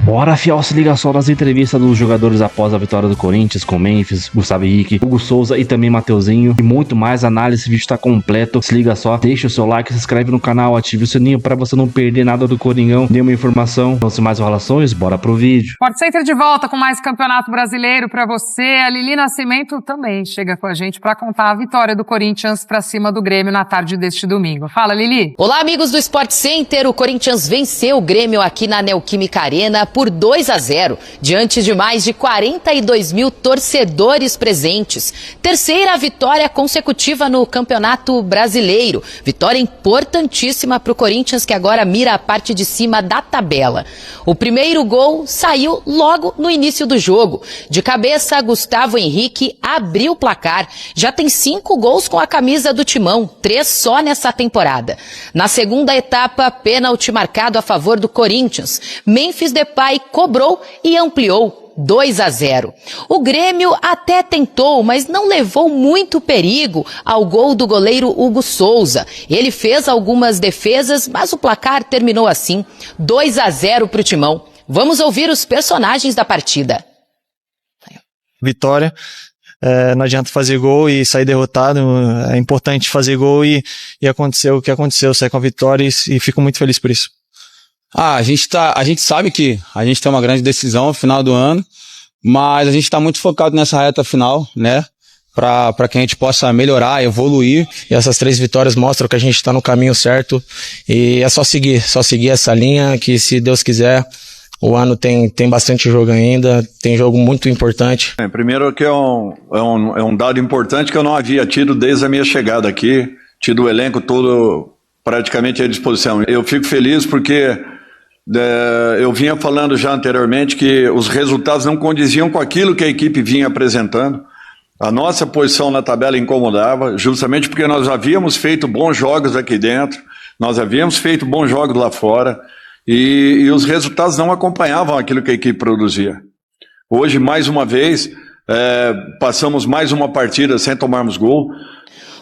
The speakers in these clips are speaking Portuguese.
Bora, fiel, se liga só nas entrevistas dos jogadores após a vitória do Corinthians com Memphis, Gustavo Henrique, Hugo Souza e também Mateuzinho e muito mais análise. Esse vídeo tá completo, se liga só, deixa o seu like, se inscreve no canal, ative o sininho pra você não perder nada do Coringão, nenhuma informação. Então, sem mais enrolações, bora pro vídeo. Sport Center de volta com mais Campeonato Brasileiro pra você. A Lili Nascimento também chega com a gente pra contar a vitória do Corinthians pra cima do Grêmio na tarde deste domingo. Fala, Lili. Olá, amigos do Sport Center. O Corinthians venceu o Grêmio aqui na Neoquímica Arena por 2-0, diante de mais de 42 mil torcedores presentes. Terceira vitória consecutiva no Campeonato Brasileiro. Vitória importantíssima para o Corinthians, que agora mira a parte de cima da tabela. O primeiro gol saiu logo no início do jogo. De cabeça, Gustavo Henrique abriu o placar. Já tem 5 gols com a camisa do Timão, 3 só nessa temporada. Na segunda etapa, pênalti marcado a favor do Corinthians. Memphis Depay cobrou e ampliou 2-0. O Grêmio até tentou, mas não levou muito perigo ao gol do goleiro Hugo Souza. Ele fez algumas defesas, mas o placar terminou assim, 2-0 para o Timão. Vamos ouvir os personagens da partida. Vitória, não adianta fazer gol e sair derrotado, é importante fazer gol e aconteceu o que aconteceu, sair com a vitória e fico muito feliz por isso. A gente sabe que a gente tem uma grande decisão no final do ano, mas a gente está muito focado nessa reta final, né? Para que a gente possa melhorar, evoluir. E essas 3 vitórias mostram que a gente está no caminho certo. E é só seguir essa linha, que se Deus quiser, o ano tem bastante jogo ainda, tem jogo muito importante. Primeiro que é um dado importante que eu não havia tido desde a minha chegada aqui, tido o elenco todo praticamente à disposição. Eu fico feliz porque eu vinha falando já anteriormente que os resultados não condiziam com aquilo que a equipe vinha apresentando. A nossa posição na tabela incomodava, justamente porque nós havíamos feito bons jogos aqui dentro, nós havíamos feito bons jogos lá fora, e os resultados não acompanhavam aquilo que a equipe produzia. Hoje, mais uma vez, passamos mais uma partida sem tomarmos gol.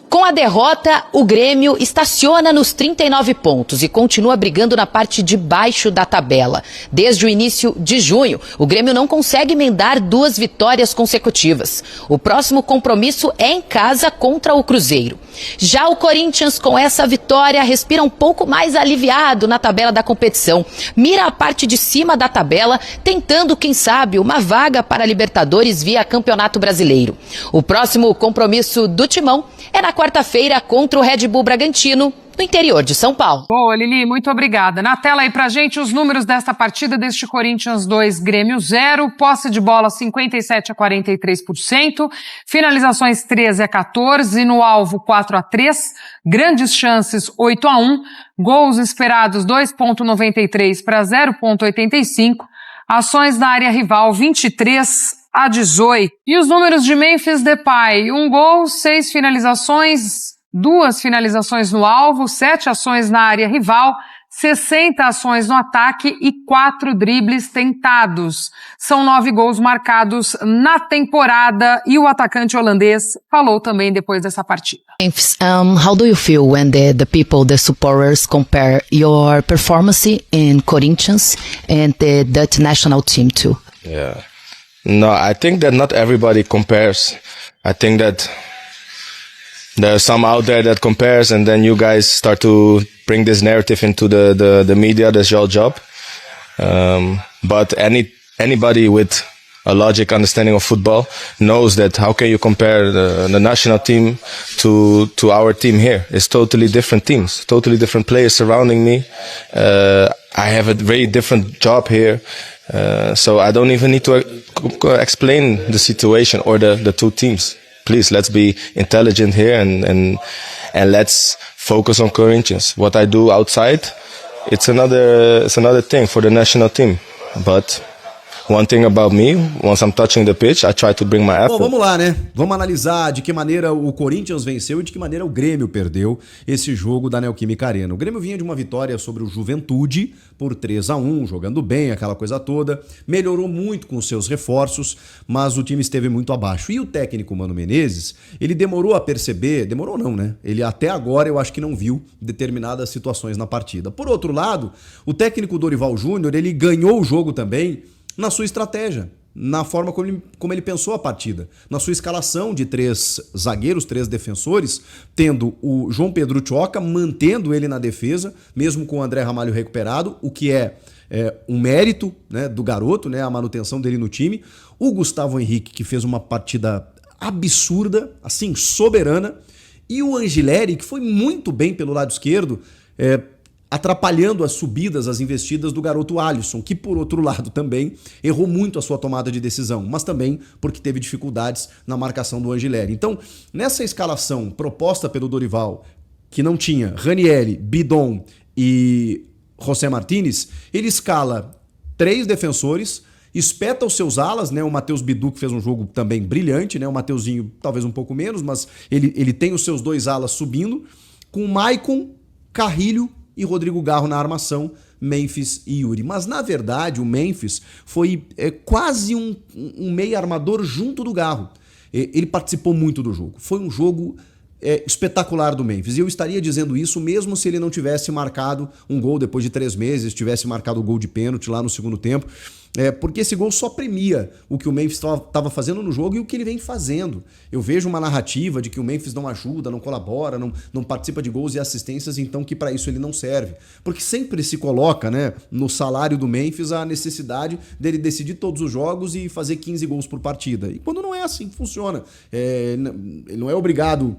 Com a derrota, o Grêmio estaciona nos 39 pontos e continua brigando na parte de baixo da tabela. Desde o início de junho, o Grêmio não consegue emendar 2 vitórias consecutivas. O próximo compromisso é em casa contra o Cruzeiro. Já o Corinthians, com essa vitória, respira um pouco mais aliviado na tabela da competição. Mira a parte de cima da tabela, tentando, quem sabe, uma vaga para a Libertadores via Campeonato Brasileiro. O próximo compromisso do Timão é na quarta-feira contra o Red Bull Bragantino, no interior de São Paulo. Boa, Lili, muito obrigada. Na tela aí pra gente os números desta partida, deste Corinthians 2, Grêmio 0, posse de bola 57% a 43%, finalizações 13 a 14, no alvo 4-3, grandes chances 8-1, gols esperados 2,93 para 0,85, ações na área rival 23 a 18. E os números de Memphis Depay, 1 gol, 6 finalizações, 2 finalizações no alvo, 7 ações na área rival, 60 ações no ataque e 4 dribles tentados. São 9 gols marcados na temporada e o atacante holandês falou também depois dessa partida. How do you feel when the people, the supporters compare your performance in Corinthians and the Dutch national team too? Yeah. No, I think that not everybody compares. I think that there are some out there that compares, and then you guys start to bring this narrative into the media. That's your job. But anybody with a logic understanding of football knows that how can you compare the national team to our team here? It's totally different teams, totally different players surrounding me. I have a very different job here. So I don't even need to explain the situation or the 2 teams. Please, let's be intelligent here and let's focus on Corinthians. What I do outside, it's another thing for the national team. But one thing about me, once I'm touching the pitch, I try to bring my Bom, effort. vamos lá, né? Vamos analisar de que maneira o Corinthians venceu e de que maneira o Grêmio perdeu esse jogo da Neoquímica Arena. O Grêmio vinha de uma vitória sobre o Juventude por 3-1, jogando bem, aquela coisa toda. Melhorou muito com os seus reforços, mas o time esteve muito abaixo. E o técnico Mano Menezes, ele demorou a perceber, demorou não, né? Ele até agora eu acho que não viu determinadas situações na partida. Por outro lado, o técnico Dorival Júnior, ele ganhou o jogo também na sua estratégia, na forma como ele pensou a partida, na sua escalação de 3 zagueiros, 3 defensores, tendo o João Pedro Tchoca, mantendo ele na defesa, mesmo com o André Ramalho recuperado, o que é um mérito, né, do garoto, né, a manutenção dele no time. O Gustavo Henrique, que fez uma partida absurda, assim, soberana, e o Angileri, que foi muito bem pelo lado esquerdo, atrapalhando as subidas, as investidas do garoto Alisson, que por outro lado também errou muito a sua tomada de decisão, mas também porque teve dificuldades na marcação do Angileri. Então, nessa escalação proposta pelo Dorival, que não tinha Ranieri, Bidon e José Martínez, ele escala 3 defensores, espeta os seus alas, né? O Matheus Bidu, que fez um jogo também brilhante, né? O Mateuzinho talvez um pouco menos, mas ele tem os seus 2 alas subindo, com Maicon, Carrilho e Rodrigo Garro na armação, Memphis e Yuri. Mas, na verdade, o Memphis foi quase um meio armador junto do Garro. Ele participou muito do jogo. Foi um jogo espetacular do Memphis. E eu estaria dizendo isso mesmo se ele não tivesse marcado um gol depois de 3 meses, tivesse marcado o gol de pênalti lá no segundo tempo. Porque esse gol só premia o que o Memphis estava fazendo no jogo e o que ele vem fazendo. Eu vejo uma narrativa de que o Memphis não ajuda, não colabora, não participa de gols e assistências, então que para isso ele não serve. Porque sempre se coloca, né, no salário do Memphis a necessidade dele decidir todos os jogos e fazer 15 gols por partida. E quando não é assim que funciona. Ele não é obrigado.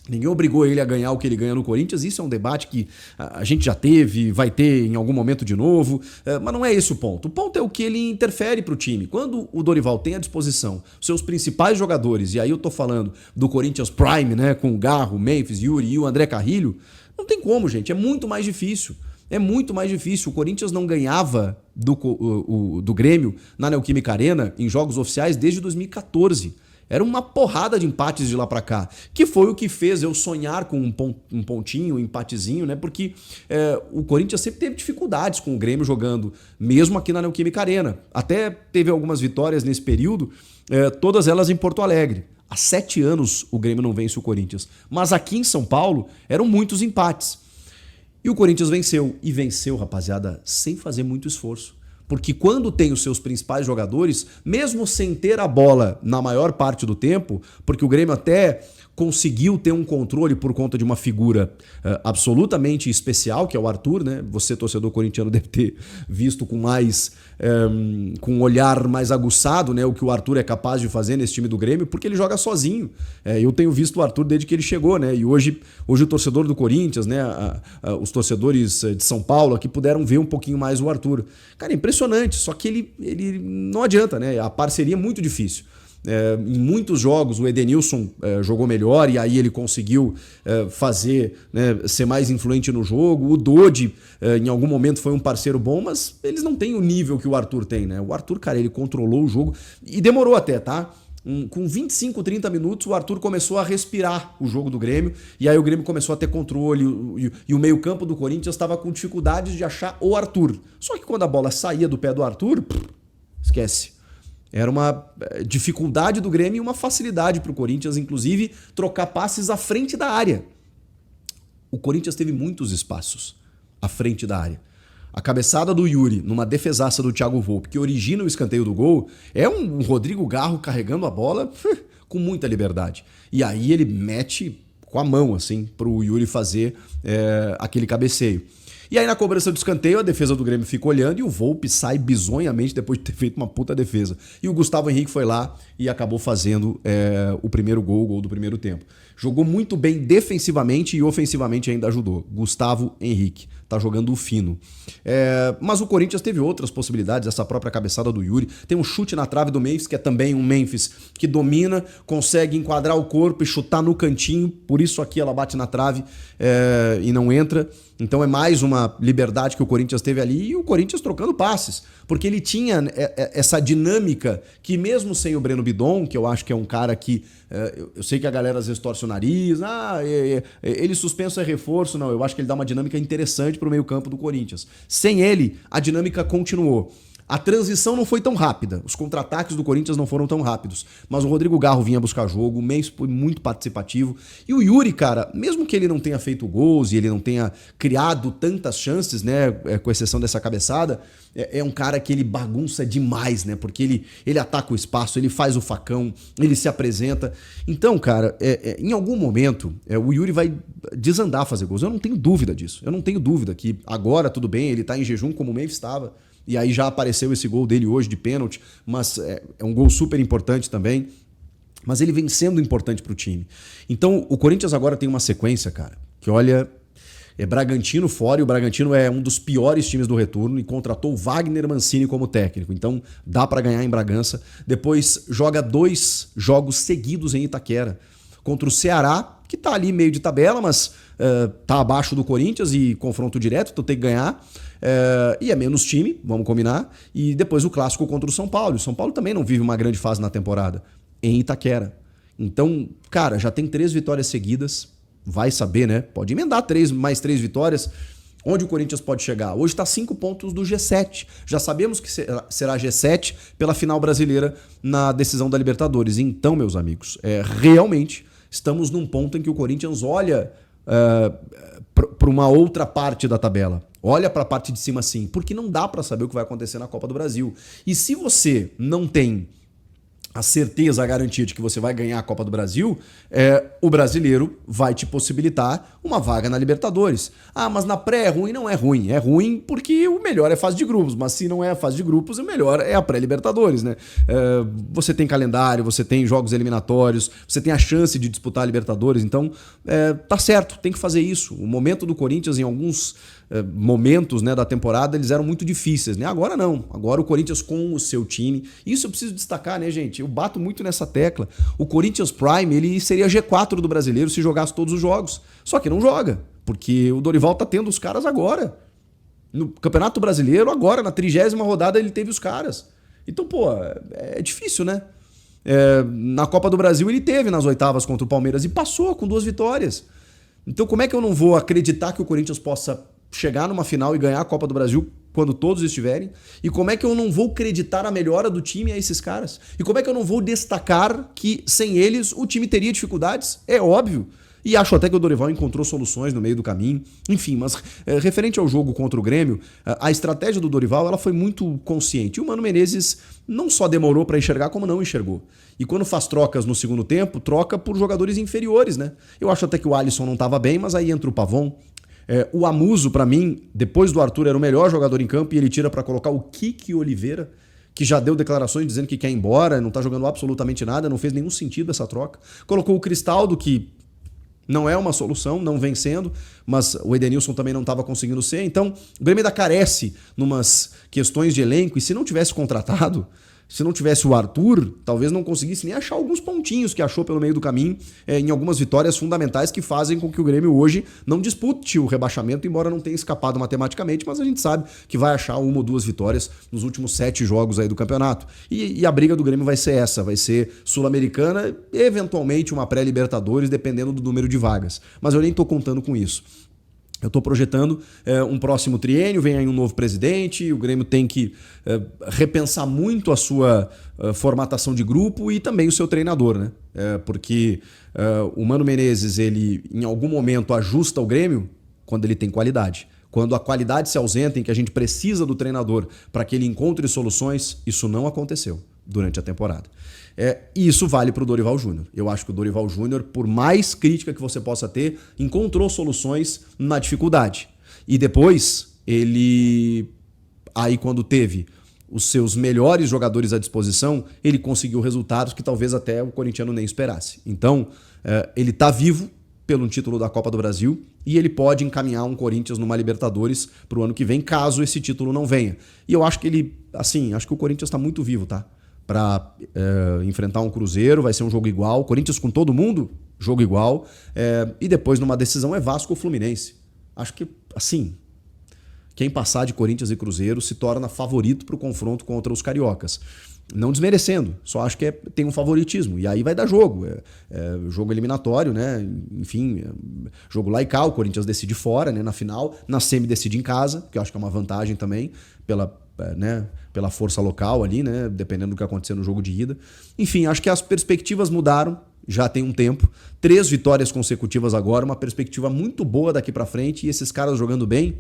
Ninguém obrigou ele a ganhar o que ele ganha no Corinthians. Isso é um debate que a gente já teve, vai ter em algum momento de novo, mas não é esse o ponto. O ponto é o que ele interfere para o time. Quando o Dorival tem à disposição seus principais jogadores, e aí eu tô falando do Corinthians Prime, né, com o Garro, Memphis, Yuri e o André Carrilho, não tem como, gente, é muito mais difícil. É muito mais difícil. O Corinthians não ganhava do Grêmio na Neoquímica Arena em jogos oficiais desde 2014. Era uma porrada de empates de lá pra cá, que foi o que fez eu sonhar com um pontinho, um empatezinho, né? Porque o Corinthians sempre teve dificuldades com o Grêmio jogando, mesmo aqui na Neoquímica Arena. Até teve algumas vitórias nesse período, todas elas em Porto Alegre. Há 7 anos o Grêmio não vence o Corinthians. Mas aqui em São Paulo eram muitos empates. E o Corinthians venceu. E venceu, rapaziada, sem fazer muito esforço. Porque quando tem os seus principais jogadores, mesmo sem ter a bola na maior parte do tempo, porque o Grêmio até conseguiu ter um controle por conta de uma figura absolutamente especial, que é o Arthur, né? Você, torcedor corintiano, deve ter visto com com um olhar mais aguçado, né, o que o Arthur é capaz de fazer nesse time do Grêmio, porque ele joga sozinho. Eu tenho visto o Arthur desde que ele chegou, né? E hoje o torcedor do Corinthians, né, os torcedores de São Paulo aqui puderam ver um pouquinho mais o Arthur. Cara, é impressionante, só que ele não adianta, né? A parceria é muito difícil. Em muitos jogos o Edenilson jogou melhor e aí ele conseguiu fazer, né, ser mais influente no jogo. O Dodi em algum momento foi um parceiro bom, mas eles não têm o nível que o Arthur tem, né? O Arthur, cara, ele controlou o jogo e demorou até, tá? Com 25, 30 minutos o Arthur começou a respirar o jogo do Grêmio e aí o Grêmio começou a ter controle e o meio-campo do Corinthians estava com dificuldades de achar o Arthur. Só que quando a bola saía do pé do Arthur, esquece. Era uma dificuldade do Grêmio e uma facilidade para o Corinthians, inclusive, trocar passes à frente da área. O Corinthians teve muitos espaços à frente da área. A cabeçada do Yuri, numa defesaça do Thiago Volpe, que origina o escanteio do gol, é um Rodrigo Garro carregando a bola com muita liberdade. E aí ele mete com a mão, assim, para o Yuri fazer aquele cabeceio. E aí na cobrança do escanteio, a defesa do Grêmio fica olhando e o Volpe sai bizonhamente depois de ter feito uma puta defesa. E o Gustavo Henrique foi lá e acabou fazendo o primeiro gol, o gol do primeiro tempo. Jogou muito bem defensivamente e ofensivamente ainda ajudou. Gustavo Henrique. Tá jogando fino. Mas o Corinthians teve outras possibilidades, essa própria cabeçada do Yuri. Tem um chute na trave do Memphis, que é também um Memphis que domina, consegue enquadrar o corpo e chutar no cantinho. Por isso aqui ela bate na trave e não entra. Então é mais uma liberdade que o Corinthians teve ali e o Corinthians trocando passes. Porque ele tinha essa dinâmica que mesmo sem o Breno Bidon, que eu acho que é um cara que... eu sei que a galera às vezes torce o nariz, ele suspenso é reforço. Não, eu acho que ele dá uma dinâmica interessante pro meio campo do Corinthians. Sem ele, a dinâmica continuou. A transição não foi tão rápida, os contra-ataques do Corinthians não foram tão rápidos, mas o Rodrigo Garro vinha buscar jogo, o Memphis foi muito participativo, e o Yuri, cara, mesmo que ele não tenha feito gols e ele não tenha criado tantas chances, né, com exceção dessa cabeçada, é um cara que ele bagunça demais, né, porque ele ataca o espaço, ele faz o facão, ele se apresenta. Então, cara, em algum momento o Yuri vai desandar a fazer gols, eu não tenho dúvida disso, eu não tenho dúvida que agora tudo bem, ele tá em jejum como o Memphis estava. E aí já apareceu esse gol dele hoje de pênalti, mas é um gol super importante também. Mas ele vem sendo importante pro time. Então o Corinthians agora tem uma sequência, cara, que olha, é Bragantino fora, e o Bragantino é um dos piores times do retorno e contratou o Wagner Mancini como técnico. Então dá pra ganhar em Bragança. Depois joga 2 jogos seguidos em Itaquera. Contra o Ceará, que tá ali meio de tabela, mas tá abaixo do Corinthians e confronto direto, então tem que ganhar. E é menos time, vamos combinar. E depois o clássico contra o São Paulo. O São Paulo também não vive uma grande fase na temporada, em Itaquera. Então, cara, já tem 3 vitórias seguidas. Vai saber, né? Pode emendar mais 3 vitórias. Onde o Corinthians pode chegar? Hoje está 5 pontos do G7. Já sabemos que será G7 pela final brasileira na decisão da Libertadores. Então, meus amigos, realmente estamos num ponto em que o Corinthians olha para uma outra parte da tabela. Olha para a parte de cima sim, porque não dá para saber o que vai acontecer na Copa do Brasil. E se você não tem a certeza, a garantia de que você vai ganhar a Copa do Brasil, o brasileiro vai te possibilitar uma vaga na Libertadores. Ah, mas na pré é ruim? Não é ruim. É ruim porque o melhor é a fase de grupos, mas se não é a fase de grupos, o melhor é a pré-Libertadores, né? Você tem calendário, você tem jogos eliminatórios, você tem a chance de disputar a Libertadores, então tá certo, tem que fazer isso. O momento do Corinthians em alguns momentos, né, da temporada, eles eram muito difíceis, né? Agora não. Agora o Corinthians com o seu time. Isso eu preciso destacar, né, gente? Eu bato muito nessa tecla. O Corinthians Prime, ele seria G4 do brasileiro se jogasse todos os jogos. Só que não joga, porque o Dorival tá tendo os caras agora. No Campeonato Brasileiro, agora, na 30ª rodada, ele teve os caras. Então, pô, é difícil, né? Na Copa do Brasil ele teve nas oitavas contra o Palmeiras e passou com 2 vitórias. Então como é que eu não vou acreditar que o Corinthians possa chegar numa final e ganhar a Copa do Brasil quando todos estiverem? E como é que eu não vou acreditar a melhora do time a esses caras? E como é que eu não vou destacar que sem eles o time teria dificuldades? É óbvio. E acho até que o Dorival encontrou soluções no meio do caminho. Enfim, mas referente ao jogo contra o Grêmio, a estratégia do Dorival ela foi muito consciente. E o Mano Menezes não só demorou para enxergar, como não enxergou. E quando faz trocas no segundo tempo, troca por jogadores inferiores, né? Eu acho até que o Alisson não estava bem, mas aí entra o Pavon. O Amuso, para mim, depois do Arthur, era o melhor jogador em campo e ele tira para colocar o Kiki Oliveira, que já deu declarações dizendo que quer ir embora, não tá jogando absolutamente nada, não fez nenhum sentido essa troca. Colocou o Cristaldo, que não é uma solução, não vem sendo, mas o Edenilson também não estava conseguindo ser. Então, o Grêmio ainda carece numas questões de elenco, e se não tivesse contratado, se não tivesse o Arthur, talvez não conseguisse nem achar alguns pontinhos que achou pelo meio do caminho em algumas vitórias fundamentais que fazem com que o Grêmio hoje não dispute o rebaixamento, embora não tenha escapado matematicamente, mas a gente sabe que vai achar 1 ou 2 vitórias nos últimos 7 jogos aí do campeonato. E a briga do Grêmio vai ser essa, vai ser Sul-Americana, eventualmente uma pré-Libertadores, dependendo do número de vagas. Mas eu nem tô contando com isso. Eu estou projetando um próximo triênio, vem aí um novo presidente, o Grêmio tem que repensar muito a sua formatação de grupo e também o seu treinador, né? Porque o Mano Menezes, ele em algum momento ajusta o Grêmio quando ele tem qualidade. Quando a qualidade se ausenta, em que a gente precisa do treinador para que ele encontre soluções, isso não aconteceu durante a temporada. E isso vale para o Dorival Júnior. Eu acho que o Dorival Júnior, por mais crítica que você possa ter, encontrou soluções na dificuldade. E depois, ele... Aí quando teve os seus melhores jogadores à disposição, ele conseguiu resultados que talvez até o corintiano nem esperasse. Então, ele está vivo pelo título da Copa do Brasil e ele pode encaminhar um Corinthians numa Libertadores para o ano que vem, caso esse título não venha. E eu acho que acho que o Corinthians está muito vivo, tá? Para enfrentar um Cruzeiro, vai ser um jogo igual. Corinthians com todo mundo, jogo igual. E depois, numa decisão, é Vasco ou Fluminense. Acho que, assim, quem passar de Corinthians e Cruzeiro se torna favorito para o confronto contra os cariocas. Não desmerecendo, só acho que tem um favoritismo. E aí vai dar jogo. Jogo eliminatório, né? Enfim, jogo lá e cá. O Corinthians decide fora, né? Na final. Na semi decide em casa, que eu acho que é uma vantagem também, pela força local ali, né? Dependendo do que acontecer no jogo de ida. Enfim, acho que as perspectivas mudaram. Já tem um tempo. 3 vitórias consecutivas agora. Uma perspectiva muito boa daqui para frente. E esses caras jogando bem.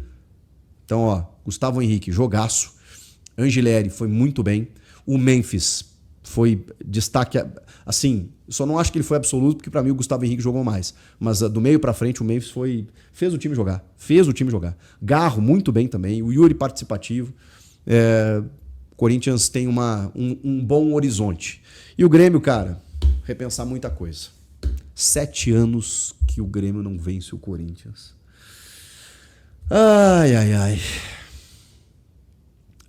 Então, ó, Gustavo Henrique, jogaço. Angileri foi muito bem. O Memphis foi destaque, assim, só não acho que ele foi absoluto, porque pra mim o Gustavo Henrique jogou mais. Mas do meio pra frente o Memphis fez o time jogar. Garro muito bem também. O Yuri participativo. Corinthians tem um bom horizonte. E o Grêmio, cara, repensar muita coisa. 7 anos que o Grêmio não vence o Corinthians. Ai.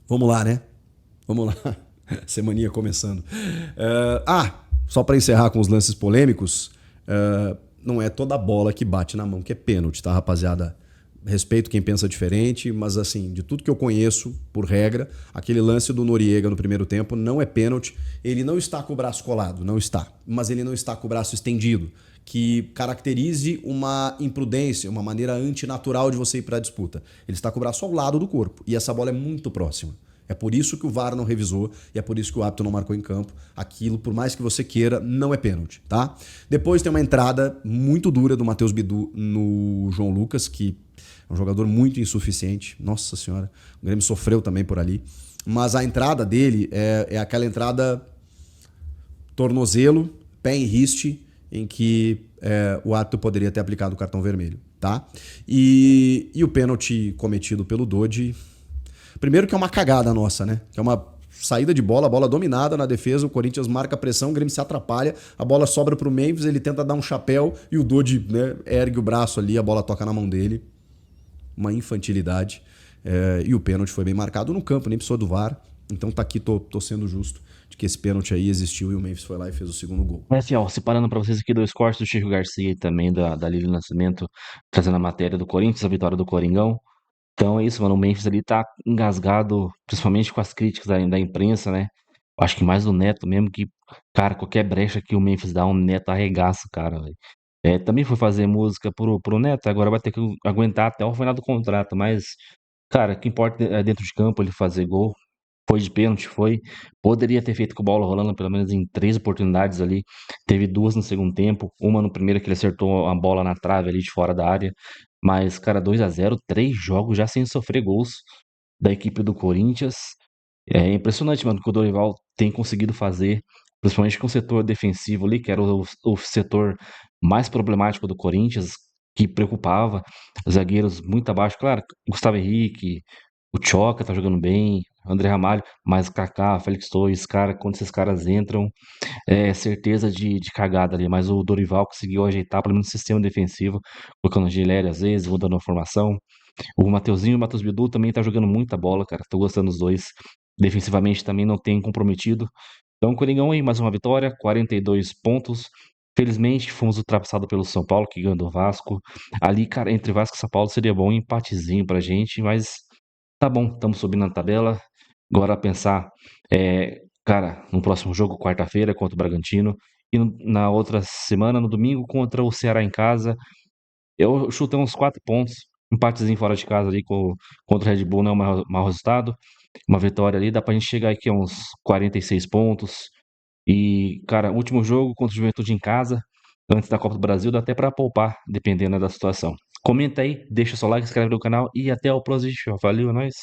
Vamos lá, né? Vamos lá. Semaninha começando. Só para encerrar com os lances polêmicos, não é toda bola que bate na mão que é pênalti, tá, rapaziada? Respeito quem pensa diferente, mas assim, de tudo que eu conheço, por regra, aquele lance do Noriega no primeiro tempo não é pênalti. Ele não está com o braço colado, não está. Mas ele não está com o braço estendido, que caracterize uma imprudência, uma maneira antinatural de você ir para a disputa. Ele está com o braço ao lado do corpo e essa bola é muito próxima. É por isso que o VAR não revisou e é por isso que o árbitro não marcou em campo. Aquilo, por mais que você queira, não é pênalti, tá? Depois tem uma entrada muito dura do Matheus Bidu no João Lucas, que é um jogador muito insuficiente. Nossa senhora, o Grêmio sofreu também por ali. Mas a entrada dele é aquela entrada tornozelo, pé em riste, em que o árbitro poderia ter aplicado o cartão vermelho, tá? E o pênalti cometido pelo Dodi... Primeiro que é uma cagada nossa, né? Que é uma saída de bola, a bola dominada na defesa, o Corinthians marca a pressão, o Grêmio se atrapalha, a bola sobra pro Memphis, ele tenta dar um chapéu e o Dodi, né, ergue o braço ali, a bola toca na mão dele. Uma infantilidade. E o pênalti foi bem marcado no campo, nem precisou do VAR. Então tá aqui, tô sendo justo de que esse pênalti aí existiu e o Memphis foi lá e fez o segundo gol. Mas assim, ó, separando pra vocês aqui 2 cortes do Chico Garcia e também da Lívia Nascimento, trazendo a matéria do Corinthians, a vitória do Coringão. Então é isso, mano. O Memphis ali tá engasgado, principalmente com as críticas da imprensa, né? Eu acho que mais do Neto mesmo, que, cara, qualquer brecha que o Memphis dá, o Neto arregaça, cara, velho. Também foi fazer música pro Neto, agora vai ter que aguentar até o final do contrato, mas, cara, o que importa é dentro de campo ele fazer gol. Foi de pênalti, foi. Poderia ter feito com a bola rolando pelo menos em 3 oportunidades ali. Teve 2 no segundo tempo, uma no primeiro que ele acertou a bola na trave ali de fora da área. Mas, cara, 2-0, 3 jogos já sem sofrer gols da equipe do Corinthians. É impressionante, mano, o que o Dorival tem conseguido fazer, principalmente com o setor defensivo ali, que era o setor mais problemático do Corinthians, que preocupava. Os zagueiros muito abaixo, claro, Gustavo Henrique, o Choca tá jogando bem, André Ramalho, mas o Kaká, Félix Torres, cara, quando esses caras entram, é certeza de cagada ali. Mas o Dorival conseguiu ajeitar pelo menos o sistema defensivo, colocando o Gileri às vezes, mudando a formação. O Mateuzinho e o Matheus Bidu também tá jogando muita bola, cara. Tô gostando dos dois. Defensivamente também não tem comprometido. Então, o Coringão aí, mais uma vitória, 42 pontos. Felizmente, fomos ultrapassados pelo São Paulo, que ganhou do Vasco. Ali, cara, entre Vasco e São Paulo seria bom um empatezinho pra gente, mas tá bom, estamos subindo na tabela. Agora pensar, cara, no próximo jogo, quarta-feira, contra o Bragantino. E na outra semana, no domingo, contra o Ceará em casa. Eu chutei uns 4 pontos. Empatezinho fora de casa ali contra o Red Bull não é um mau resultado. Uma vitória ali, dá pra gente chegar aqui a uns 46 pontos. E, cara, último jogo contra o Juventude em casa, antes da Copa do Brasil, dá até pra poupar, dependendo da situação. Comenta aí, deixa seu like, inscreve no canal e até o próximo vídeo. Valeu, é nóis.